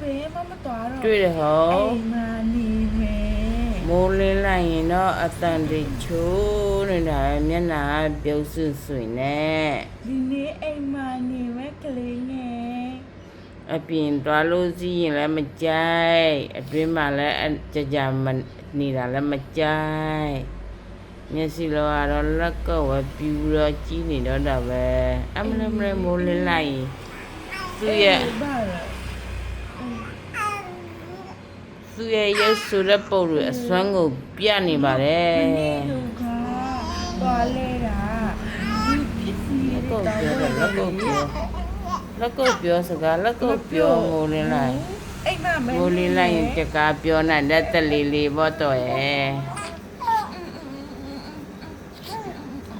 bé mama tỏa rồi တွေ့တယ်ဟော em mà nì mẹ မိုးလင်းလိုက်ရင်တော့အတန်တွေချိုးနေတာမျက်နှာပြုံးစွဆွနဲ့ đi nè em mà nì mẹ cái lấy nghe အပြင်သွားလို့စီးရင်လည်းမကြိုက်အတွင်းမှာလည်းကြမနေတာလည်းမကြိုက်မျက်စိလောကတော့လက်ကောက်ဝပြူတော့ကြီးနေတော့တာပဲအမလည်းမိုးလင်းလိုက်ရင်သူ့ရဲ့ ba rồi သူ့ရဲ့ရုပ်ဆိုတဲ့ပုံတွေအစွမ်းကိုပြနေပါတယ် nè được à tỏa lên à đi biết gì လက်ကုပ်ပြောလက်ကုပ်ပြောစကားလက်ကုပ်ပြောမိုးလင်းလိုက် em mà mẹ မိုးလင်းလိုက်ရင်တကားပြောနိုင်တဲ့တလီလေးဘောတော့ရဲ့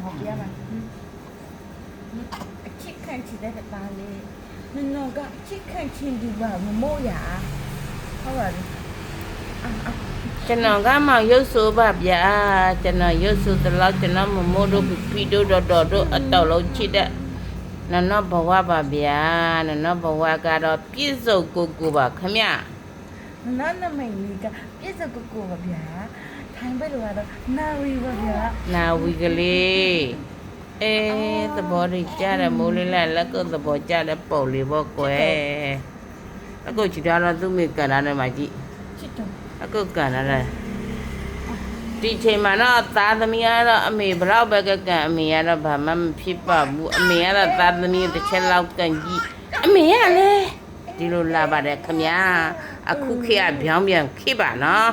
học ra mà chiếc khăn chỉ đây là ta lên nên nó có chiếc khăn chỉ đi vào mà mô giả không phải ကျွန်တော်ကမှရုပ်ဆိုးပါဗျာကျွန်တော်ရုပ်ဆိုးတလောက်ကျွန်တော်မမိုးတို့ဖီတို့တော်တို့အတော်လုံးချစ်တဲ့နော်ဘဝပါဗျာနော်ဘဝကတော့ပြည့်စုံကိုပါခမ nó là mình đi cả biết giờ cô và bia thành bây giờ đó na vi và bia နာဝီကလေးသဘောတွေကြားတယ်မိုးလေးလိုက်လက်ကုပ်သဘောကြားတဲ့ပုံလေးပေါ့ကွယ်လက်ကုပ်ချီထားတော့သူ့မိကန်ထားတယ်မှာကြည့် chết rồi အခုကန်ထားတယ်ဒီချိန်မှာတော့သားသမီးကတော့အမေဘလောက်ပဲကန်အမေကတော့ဘာမှမဖြစ်ပါဘူးအမေကတော့သားသမီးတစ်ချက်လောက်ကန်ကြည့်အမေကလည်းဒီလိုလာပါတယ်ခမညာအခုခေတ်ကပြောင်းပြန်ခေတ်ပါနော်